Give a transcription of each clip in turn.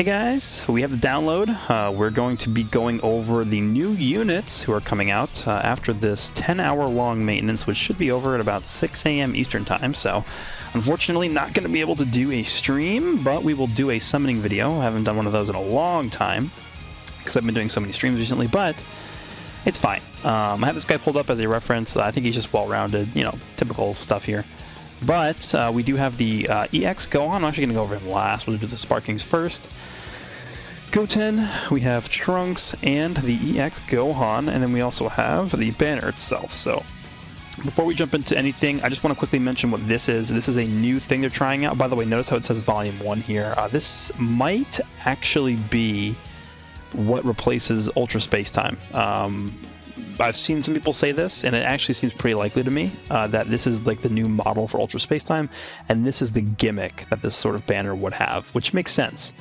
Hey guys, we have the download. We're going to be going over the new units who are coming out after this 10-hour long maintenance, which should be over at about 6 a.m. Eastern time. So, unfortunately, not going to be able to do a stream, but we will do a summoning video. I haven't done one of those in a long time because I've been doing so many streams recently, but it's fine. I have this guy pulled up as a reference. I think he's just well-rounded, you know, typical stuff here. But we do have the EX Gohan. I'm actually going to go over him last. We'll do the Sparkings first. Goten, we have Trunks and the EX Gohan, and then we also have the banner itself. So before we jump into anything, I just want to quickly mention what this is. This is a new thing they're trying out. By the way, notice how it says Volume 1 here. This might actually be what replaces Ultra Space Time. I've seen some people say this, and it actually seems pretty likely to me that this is like the new model for Ultra Space Time, and this is the gimmick that this sort of banner would have, which makes sense.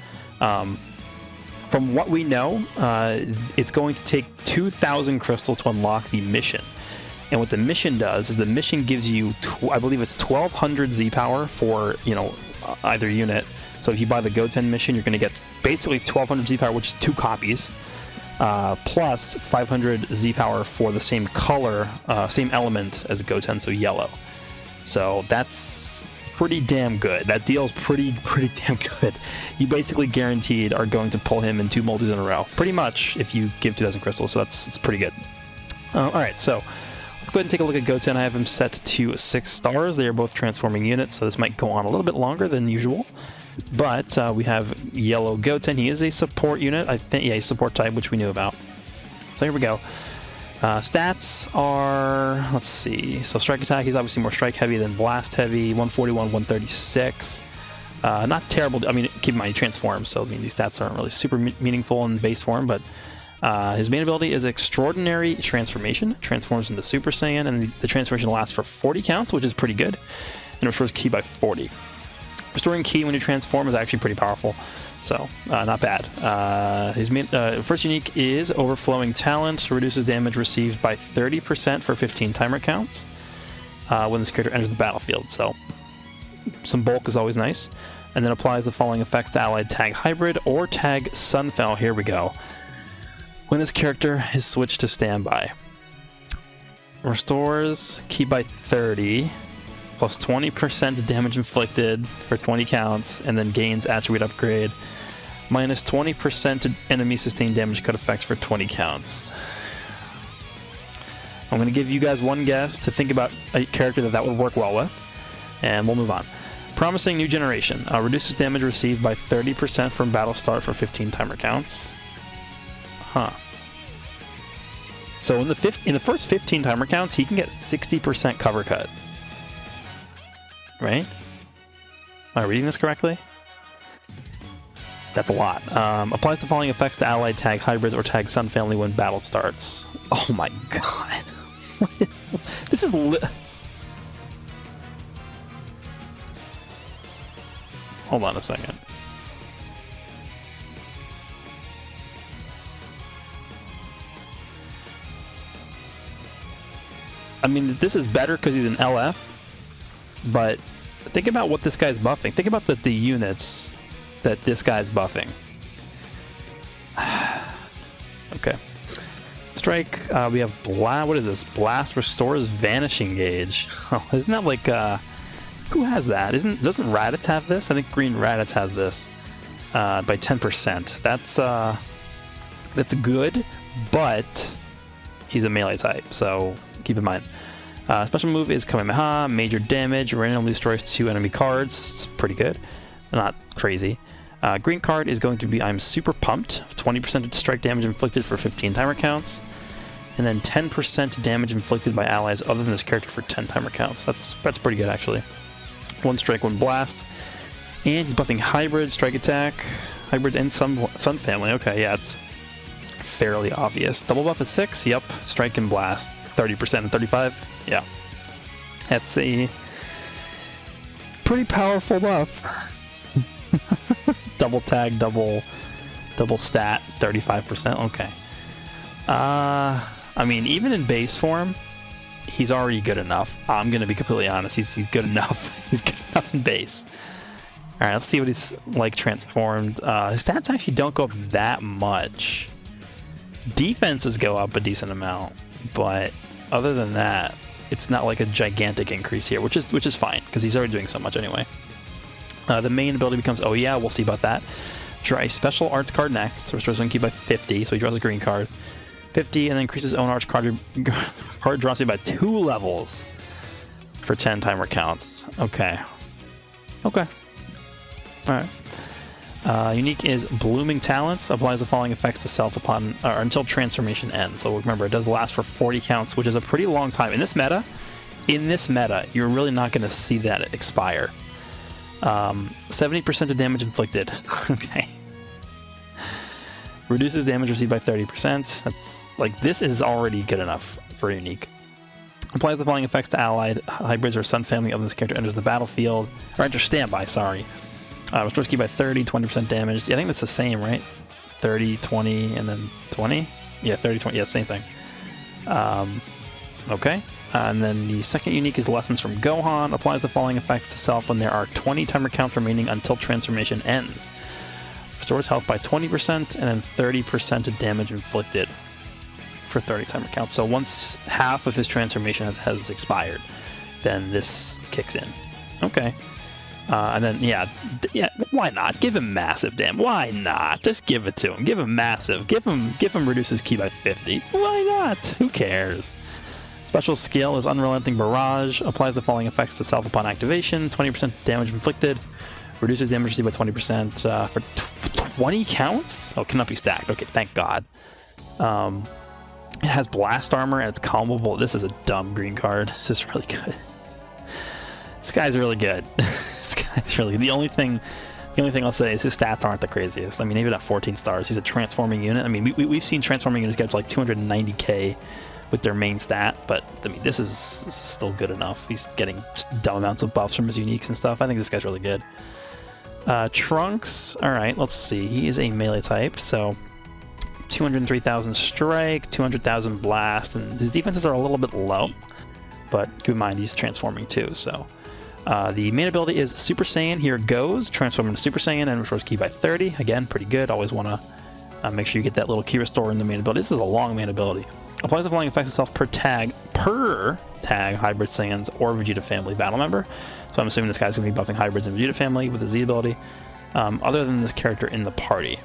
From what we know, it's going to take 2,000 crystals to unlock the mission. And what the mission does is the mission gives you, I believe it's 1,200 Z power for, you know, either unit. So if you buy the Goten mission, you're going to get basically 1,200 Z power, which is 2 copies. Plus 500 Z power for the same color, same element as Goten, so yellow. So that's pretty damn good. That deal's pretty damn good. You basically guaranteed are going to pull him in 2 multis in a row, pretty much, if you give 2,000 crystals. So it's pretty good. All right, so let's go ahead and take a look at Goten. I have him set to 6 stars. They are both transforming units, so this might go on a little bit longer than usual. But we have yellow Goten. He is a support unit. I think, yeah, he's support type, which we knew about. So here we go. Stats are, let's see. So strike attack, he's obviously more strike heavy than blast heavy. 141, 136. Not terrible. I mean, keep in mind, he transforms, so I mean, these stats aren't really super meaningful in base form, but his main ability is Extraordinary Transformation. Transforms into Super Saiyan, and the transformation lasts for 40 counts, which is pretty good, and restores ki by 40. Restoring ki when you transform is actually pretty powerful, so not bad. His first unique is Overflowing Talent, reduces damage received by 30% for 15 timer counts when this character enters the battlefield, so some bulk is always nice. And then applies the following effects to allied tag Hybrid or tag Sunfell. Here we go. When this character is switched to standby. Restores ki by 30. Plus 20% damage inflicted for 20 counts, and then gains attribute upgrade. Minus 20% enemy sustained damage cut effects for 20 counts. I'm going to give you guys one guess to think about a character that would work well with, and we'll move on. Promising New Generation. Reduces damage received by 30% from battle start for 15 timer counts. Huh. So in the first 15 timer counts, he can get 60% cover cut. Right? Am I reading this correctly? That's a lot. Applies the following effects to allied tag hybrids or tag Sun family when battle starts. Oh my god. This is Hold on a second. I mean, this is better because he's an LF, but think about what this guy's buffing. Think about the units that this guy's buffing. Okay. Strike, we have Blast. What is this? Blast restores Vanishing Gauge. Oh, isn't that like, who has that? Doesn't Raditz have this? I think Green Raditz has this by 10%. That's good, but he's a melee type, so keep in mind. Special move is Kamehameha, major damage, randomly destroys 2 enemy cards. It's pretty good, not crazy. Green card is going to be I'm Super Pumped, 20% of strike damage inflicted for 15 timer counts, and then 10% damage inflicted by allies other than this character for 10 timer counts. That's pretty good actually. 1 strike, 1 blast, and he's buffing Hybrid, strike attack, Hybrid and Sun family. Okay, yeah, it's fairly obvious. Double buff at 6, yep. Strike and blast, 30% and 35. Yeah, that's a pretty powerful buff. Double tag, double stat, 35%. Okay. I mean, even in base form, he's already good enough. I'm gonna be completely honest. He's good enough. He's good enough in base. Alright, let's see what he's like transformed. His stats actually don't go up that much. Defenses go up a decent amount, but other than that, it's not like a gigantic increase here, which is fine, because he's already doing so much anyway. The main ability becomes, oh yeah, we'll see about that. Draw a special arts card next, restores Zenkai by 50, so he draws a green card. 50, and then increases his own arts card draw speed by 2 levels for 10 timer counts. Okay. Okay. Alright. Unique is Blooming Talents. Applies the following effects to self upon or until transformation ends. So remember, it does last for 40 counts, which is a pretty long time. In this meta, you're really not going to see that expire. 70% of damage inflicted. Okay. Reduces damage received by 30%. That's like, this is already good enough for Unique. Applies the following effects to allied hybrids or Sun family of this character enters the battlefield, or enters standby, sorry. Restores ki by 30, 20% damage. I think that's the same, right? 30, 20, and then 20? Yeah, 30, 20, yeah, same thing. Okay. And then the second unique is Lessons from Gohan. Applies the following effects to self when there are 20 timer counts remaining until transformation ends. Restores health by 20%, and then 30% of damage inflicted for 30 timer counts. So once half of his transformation has expired, then this kicks in. Okay. And then, yeah, why not? Give him massive damage. Why not? Just give it to him. Give him massive. Give him reduce his ki by 50. Why not? Who cares? Special skill is Unrelenting Barrage. Applies the following effects to self upon activation. 20% damage inflicted. Reduces damage received by 20% for 20 counts? Oh, cannot be stacked. Okay, thank God. It has blast armor and it's combable. This is a dumb green card. This is really good. This guy's really good. This guy's really... The only thing I'll say is his stats aren't the craziest. I mean, even at 14 stars, he's a transforming unit. I mean, we've seen transforming units get to like 290k with their main stat, but I mean, this is still good enough. He's getting dumb amounts of buffs from his uniques and stuff. I think this guy's really good. Trunks. All right, let's see. He is a melee type, so 203,000 strike, 200,000 blast, and his defenses are a little bit low, but keep in mind he's transforming too, so... the main ability is Super Saiyan. Here it goes. Transform into Super Saiyan and restores ki by 30. Again, pretty good. Always want to make sure you get that little ki restore in the main ability. This is a long main ability. Applies the following effects itself per tag Hybrid Saiyans or Vegeta family battle member. So I'm assuming this guy's going to be buffing hybrids in Vegeta family with the Z ability. Other than this character in the party.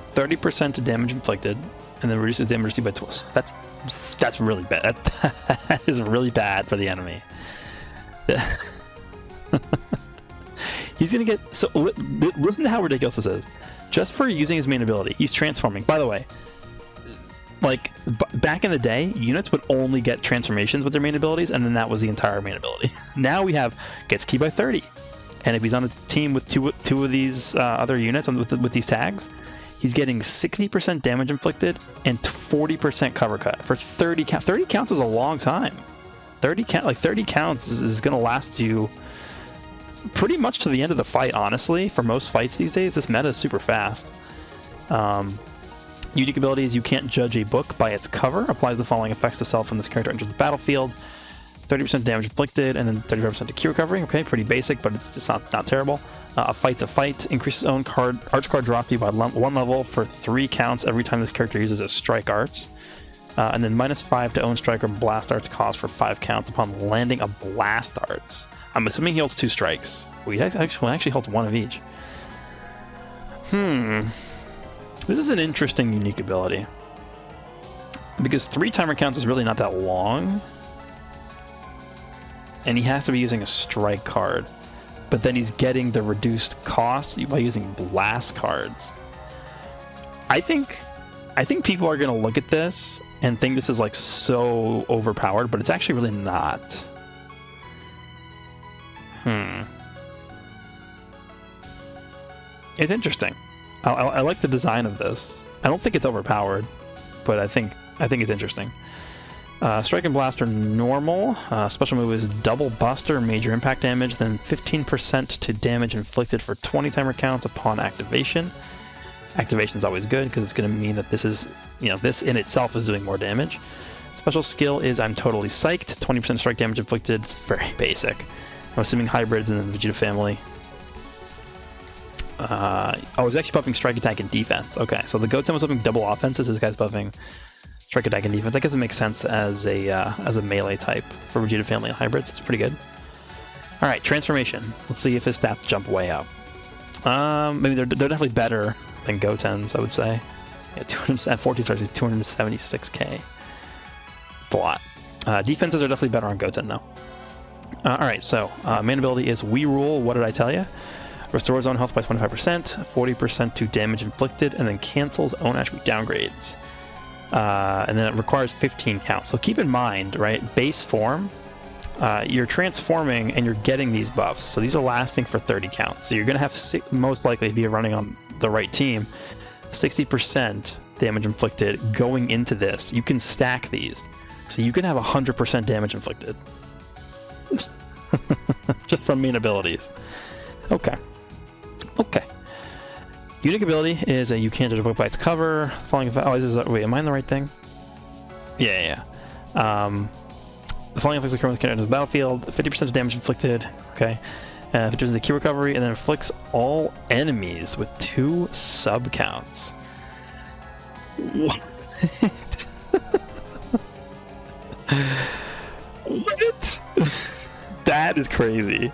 30% of damage inflicted, and then reduces damage received by 12. That's really bad. That is really bad for the enemy. He's gonna get... So, listen to how ridiculous this is. Just for using his main ability, he's transforming. By the way, like, back in the day, units would only get transformations with their main abilities, and then that was the entire main ability. Now we have gets ki by 30. And if he's on a team with two of these other units with these tags, he's getting 60% damage inflicted and 40% cover cut for 30 counts. 30 counts is a long time. 30 counts is going to last you pretty much to the end of the fight, honestly. For most fights these days, this meta is super fast. Unique abilities, you can't judge a book by its cover. Applies the following effects to self when this character enters the battlefield. 30% damage inflicted, and then 35% to ki recovery. Okay, pretty basic, but it's not terrible. A fight's a fight. Increases own arts card drop speed by 1 level for 3 counts every time this character uses a strike arts. And then -5 to own strike or blast arts cost for 5 counts upon landing a blast arts. I'm assuming he holds 2 strikes. Well, he actually holds 1 of each. This is an interesting unique ability. Because 3 timer counts is really not that long. And he has to be using a strike card. But then he's getting the reduced cost by using blast cards. I think people are going to look at this and think this is like so overpowered, but it's actually really not. It's interesting. I like the design of this. I don't think it's overpowered, but I think it's interesting. Strike and Blast are normal. Special move is Double Buster, major impact damage, then 15% to damage inflicted for 20 timer counts upon activation. Activation is always good because it's going to mean that this is, this in itself is doing more damage. Special skill is I'm Totally Psyched, 20% strike damage inflicted. It's very basic. I'm assuming hybrids and then Vegeta family. Oh, he's actually buffing strike attack and defense. Okay, so the Goten was buffing double offenses. This guy's buffing strike attack and defense. I guess it makes sense as a melee type for Vegeta family and hybrids. It's pretty good. All right, transformation. Let's see if his stats jump way up. Maybe they're definitely better than Goten's, I would say. Yeah, 276k. It's a lot. Defenses are definitely better on Goten though. All right, so main ability is We Rule. What did I tell you? Restores own health by 25%, 40% to damage inflicted, and then cancels own attribute downgrades. And then it requires 15 counts. So keep in mind, right, base form, you're transforming and you're getting these buffs. So these are lasting for 30 counts. So you're going to have, most likely, if you're running on the right team, 60% damage inflicted going into this. You can stack these. So you can have 100% damage inflicted. Just from main abilities. Okay. Okay. Unique ability is you can't judge a book by its cover. Falling effect. Oh, wait, am I in the right thing? Yeah. The falling effects occur when the character enters the battlefield. 50% of damage inflicted. Okay. Features the key recovery and then inflicts all enemies with 2 sub counts. What? What? That is crazy.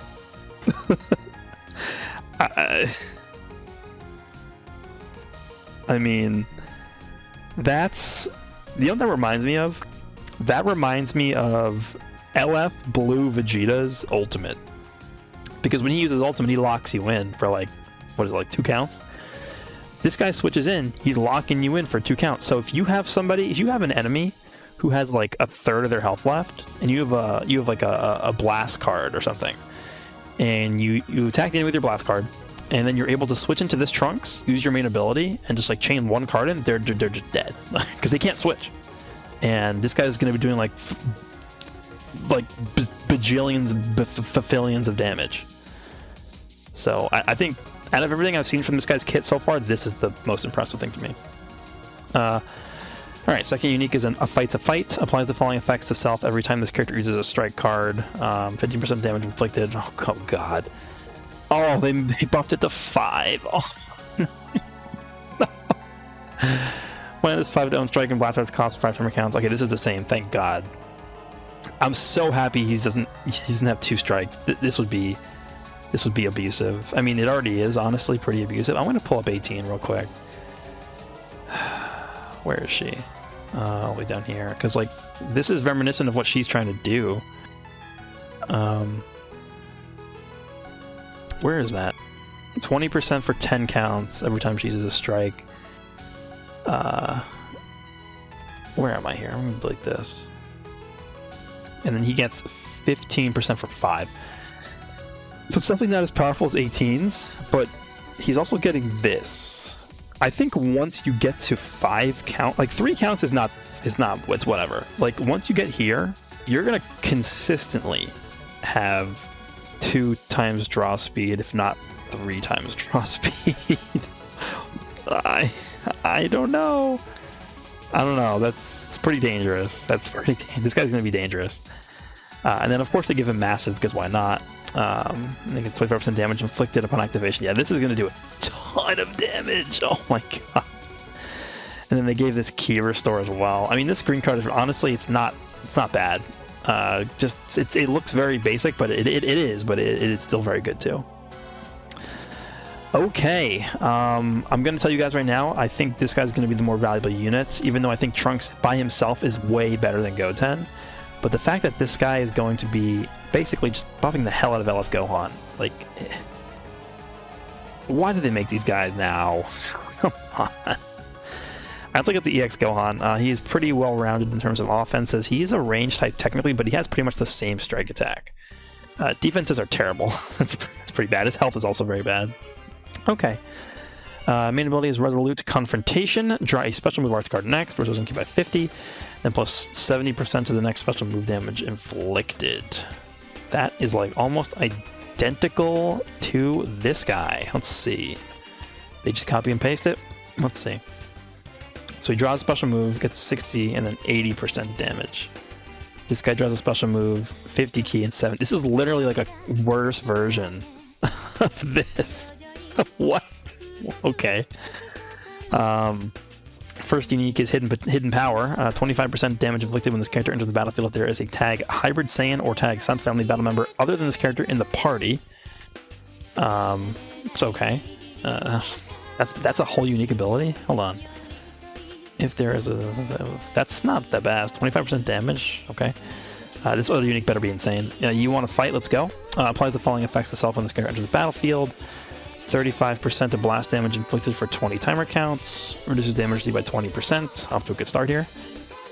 I mean, that's... You know what that reminds me of? That reminds me of LF Blue Vegeta's ultimate. Because when he uses ultimate, he locks you in for like, what is it, like 2 counts? This guy switches in, he's locking you in for 2 counts. So if you have somebody, if you have an enemy who has like a third of their health left, and you have like a blast card or something, and you attack the enemy with your blast card, and then you're able to switch into this Trunks, use your main ability, and just like chain 1 card in, they're just dead because they can't switch. And this guy is going to be doing like bajillions, billions of damage. So I think out of everything I've seen from this guy's kit so far, this is the most impressive thing to me. Alright, second unique is a Fight's a Fight. Applies the following effects to self every time this character uses a strike card. 15% damage inflicted. Oh god. Oh, they buffed it to 5. Oh. When it is 5 to own strike and blast arts cost 5 timer counts. Okay, this is the same, thank god. I'm so happy he doesn't have 2 strikes. This would be abusive. I mean, it already is, honestly, pretty abusive. I'm going to pull up 18 real quick. Where is she? All the way down here. Because, like, this is reminiscent of what she's trying to do. Where is that? 20% for 10 counts every time she uses a strike. Where am I here? I'm going to delete this. And then he gets 15% for 5. So it's definitely not as powerful as 18's, but he's also getting this. I think once you get to 5 count, like 3 counts is not, it's whatever. Like once you get here, you're going to consistently have 2 times draw speed, if not 3 times draw speed. I don't know. I don't know. It's pretty dangerous. This guy's going to be dangerous. And then of course they give him massive because why not? They get 25% damage inflicted upon activation. Yeah, this is going to do a ton of damage. Oh my god. And then they gave this key restore as well. I mean, this green card is honestly, it's not bad. It looks very basic, but it is, but it's still very good too. Okay, I'm going to tell you guys right now, I think this guy's going to be the more valuable unit, even though I think Trunks by himself is way better than Goten. But the fact that this guy is going to be basically just buffing the hell out of LF Gohan, like, why did they make these guys now? Come on. I have to look at the EX Gohan. He's pretty well-rounded in terms of offenses. He's a range type technically, but he has pretty much the same strike attack. Defenses are terrible. It's pretty bad. His health is also very bad. Okay. Main ability is Resolute Confrontation. Draw a special move arts card next, restores MP by 50, then plus 70% to the next special move damage inflicted. That is like almost identical to this guy. Let's see. They just copy and paste it? Let's see. So he draws a special move, gets 60 and then 80% damage. This guy draws a special move, 50 key and 7. This is literally like a worse version of this. What? Okay. First unique is Hidden Power. 25% damage inflicted when this character enters the battlefield if there is a tag Hybrid Saiyan or tag Sun Family battle member other than this character in the party. It's okay. That's a whole unique ability. Hold on. If there is a... That's not that bad. 25% damage. Okay. This other unique better be insane. You want to fight? Let's go. Applies the following effects to self when this character enters the battlefield. 35% of blast damage inflicted for 20 timer counts. Reduces damage by 20%. Off to a good start here.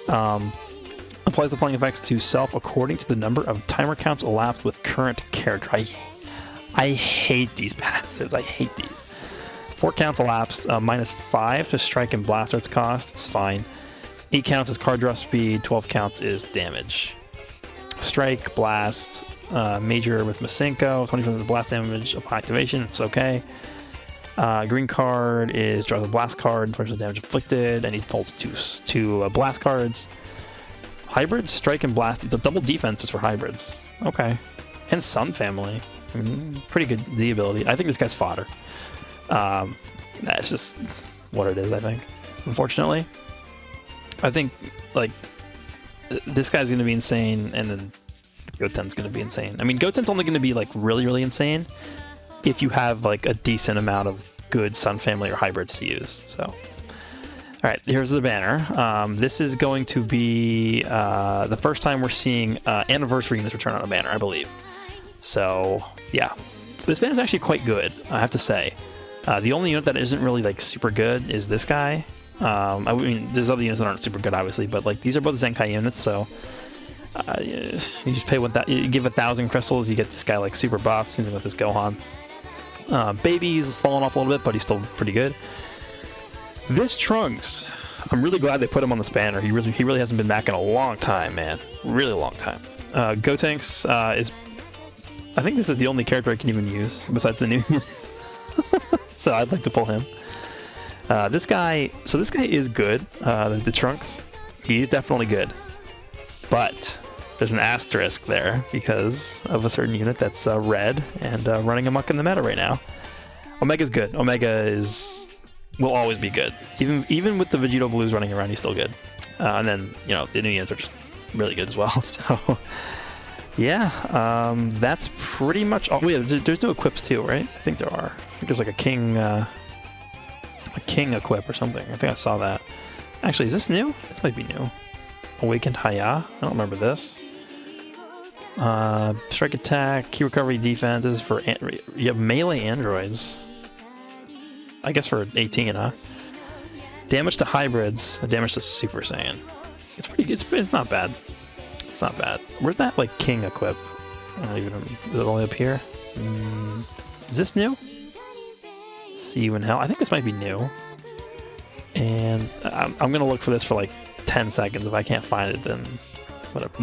Applies the following effects to self according to the number of timer counts elapsed with current character. I hate these passives. I hate these. 4 counts elapsed. -5 to strike and blast arts cost. It's fine. 8 counts is card draw speed. 12 counts is damage. Strike, blast, major with Masenko, 20% of blast damage upon activation, it's okay. Green card is draws a blast card, 20% damage inflicted, and he holds two blast cards. Hybrids, strike and blast, it's a double defense for hybrids. Okay. And Sun Family. Pretty good the ability. I think this guy's fodder. That's just what it is, I think. Unfortunately. I think, like, this guy's going to be insane, and then Goten's going to be insane. I mean, Goten's only going to be, like, really, really insane if you have, like, a decent amount of good Sun Family or hybrids to use. So, all right, here's the banner. This is going to be the first time we're seeing Anniversary Units return on a banner, I believe. So, yeah. This banner is actually quite good, I have to say. The only unit that isn't really, like, super good is this guy. I mean, there's other units that aren't super good, obviously, but like these are both Zenkai units, so you just pay you give 1,000 crystals, you get this guy like super buff. Same thing with this Gohan. Baby's fallen off a little bit, but he's still pretty good. This Trunks, I'm really glad they put him on this banner. He really hasn't been back in a long time, man. Really long time. Gotenks is, I think this is the only character I can even use besides the new. So I'd like to pull him. This guy is good, the Trunks. He's definitely good. But there's an asterisk there because of a certain unit that's red and running amok in the meta right now. Omega's good. Omega will always be good. Even with the Vegito Blues running around, he's still good. And then, you know, the new units are just really good as well. So, yeah, that's pretty much all. Wait, there's no equips too, right? I think there are. I think there's like a king equip or something. I think I saw that. Actually, is this new? This might be new. Awakened Haya. I don't remember this. Strike attack, key recovery defense. This is for you have melee androids. I guess for 18, huh? Damage to hybrids, damage to Super Saiyan. It's pretty good. It's not bad. It's not bad. Where's that like king equip? I don't even know. Is it only up here? Is this new? See you in hell. I think this might be new. And I'm gonna look for this for like 10 seconds. If I can't find it, then whatever.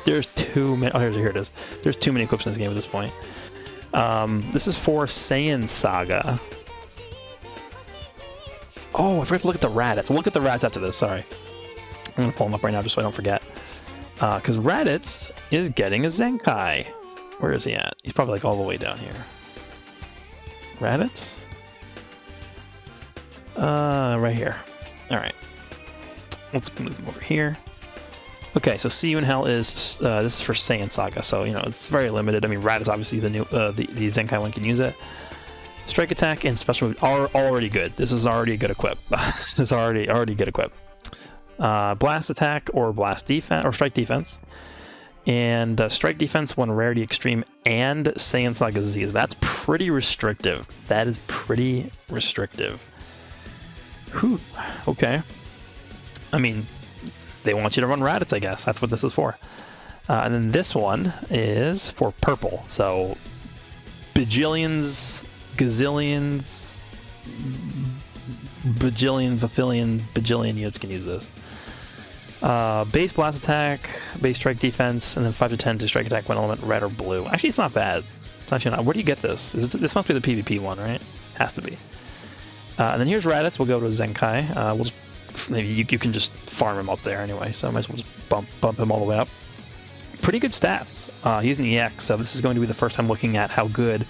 There's too many. Oh, here it is. There's too many equips in this game at this point. This is for Saiyan Saga. Oh, I forgot to look at the Raditz. We'll look at the Raditz after this. Sorry. I'm gonna pull them up right now just so I don't forget. Because Raditz is getting a Zenkai. Where is he at? He's probably like all the way down here. Raditz? Right here. Alright. Let's move him over here. Okay, so See You in Hell is, this is for Saiyan Saga, so, you know, it's very limited. I mean, Raditz, obviously, the new, the Zenkai one can use it. Strike attack and special move are already good. This is already a good equip. This is already good equip. Blast attack or blast defense, or strike defense. And strike defense when rarity extreme and Saiyan Saga Z. That's pretty restrictive. That is pretty restrictive. Whew. Okay. I mean, they want you to run Raditz, I guess. That's what this is for. And then this one is for purple. So, bajillions, gazillions, bajillion units can use this. Base blast attack, base strike defense, and then 5 to 10 to strike attack when element red or blue. Actually, it's not bad. It's actually not. Where do you get this? This must be the PvP one, right? Has to be. And then here's Raditz. We'll go to Zenkai. We'll just, maybe you can just farm him up there anyway, so I might as well just bump him all the way up. Pretty good stats. He's an EX, so this is going to be the first time looking at how good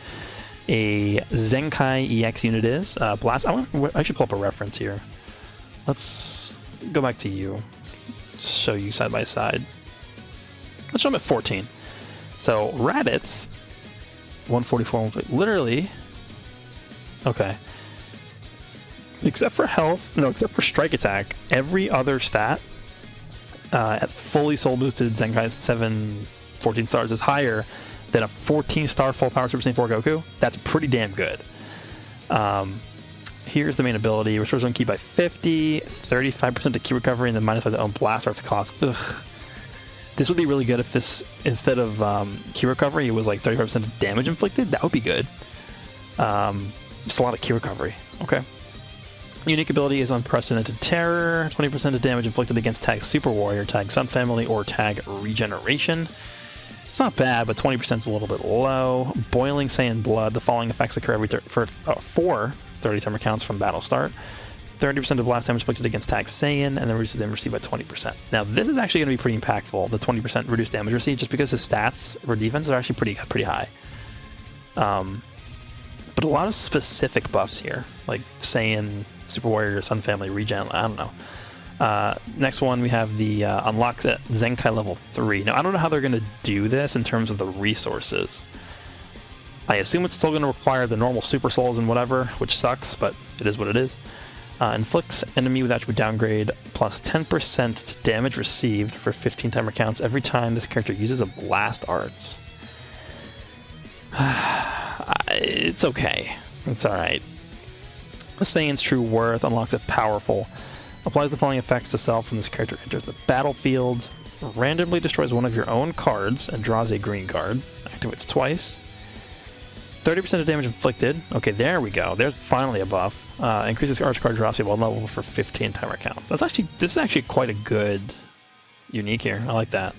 a Zenkai EX unit is. Blast. I should pull up a reference here. Let's go back to you. Show you side by side. Let's show them at 14. So Raditz, 144, literally. Okay. Except for health, no, except for strike attack, every other stat at fully soul boosted Zenkai 14 stars is higher than a 14-star full power Super Saiyan 4 Goku. That's pretty damn good. Here's the main ability. Restores own ki by 50, 35% to ki recovery, and then -5 to own blast arts cost. Ugh. This would be really good if this, instead of ki recovery, it was like 35% of damage inflicted. That would be good. Just a lot of ki recovery. Okay. Unique ability is Unprecedented Terror. 20% of damage inflicted against tag Super Warrior, tag Sun Family, or tag Regeneration. It's not bad, but 20% is a little bit low. Boiling Saiyan Blood. The following effects occur every for 30 timer counts from battle start. 30% of blast damage inflicted against tag Saiyan, and then reduces damage received by 20%. Now, this is actually going to be pretty impactful, the 20% reduced damage received, just because his stats for defense are actually pretty high. But a lot of specific buffs here, like Saiyan, Super Warrior, Sun Family, Regen, I don't know. Next one, we have the unlocks at Zenkai level 3. Now, I don't know how they're going to do this in terms of the resources. I assume it's still going to require the normal Super Souls and whatever, which sucks, but it is what it is. Inflicts enemy with attribute downgrade plus 10% to damage received for 15 timer counts every time this character uses a blast arts. It's okay. It's alright. The Saiyan's True Worth unlocks a powerful. Applies the following effects to self when this character enters the battlefield. Randomly destroys one of your own cards and draws a green card. Activates twice. 30% of damage inflicted. Okay, there we go. There's finally a buff. Increases arch card drops while level for 15 timer counts. This is actually quite a good unique here. I like that.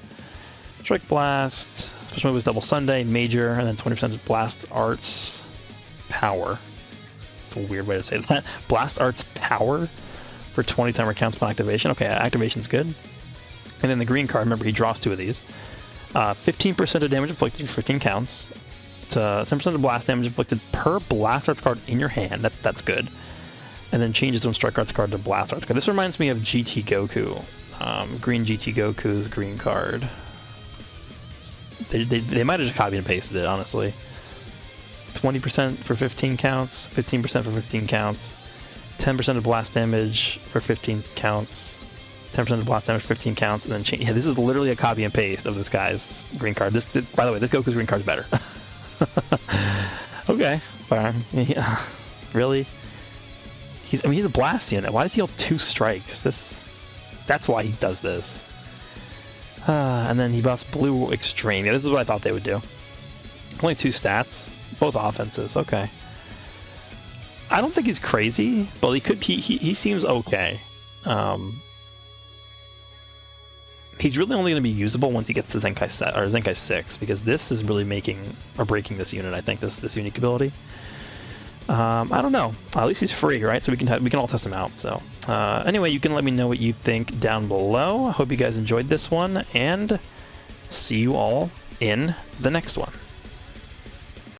Strike Blast. Special move is Double Sunday, Major, and then 20% Blast Arts Power. It's a weird way to say that. Blast Arts Power for 20 timer counts upon activation. Okay, activation's good. And then the green card, remember he draws 2 of these. 15% of damage inflicted for 15 counts. It's 10% of blast damage inflicted per blast arts card in your hand. That's good. And then changes from strike arts card to blast arts card. This reminds me of GT Goku. Green GT Goku's green card. They might have just copied and pasted it, honestly. 20% for 15 counts, 15% for 15 counts, 10% of blast damage for 15 counts, 10% of blast damage for 15 counts, and then change. Yeah, this is literally a copy and paste of this guy's green card. By the way, this Goku's green card's better. Okay, fine. Yeah. Really? He's a blast unit. Why does he hold 2 strikes? That's why he does this. And then he buffs Blue Extreme. Yeah, this is what I thought they would do. Only 2 stats, both offenses. Okay. I don't think he's crazy, but he seems okay. He's really only going to be usable once he gets to Zenkai 6, because this is really making or breaking this unit. I think this unique ability. I don't know. At least he's free, right? So we can all test him out. So anyway, you can let me know what you think down below. I hope you guys enjoyed this one, and see you all in the next one.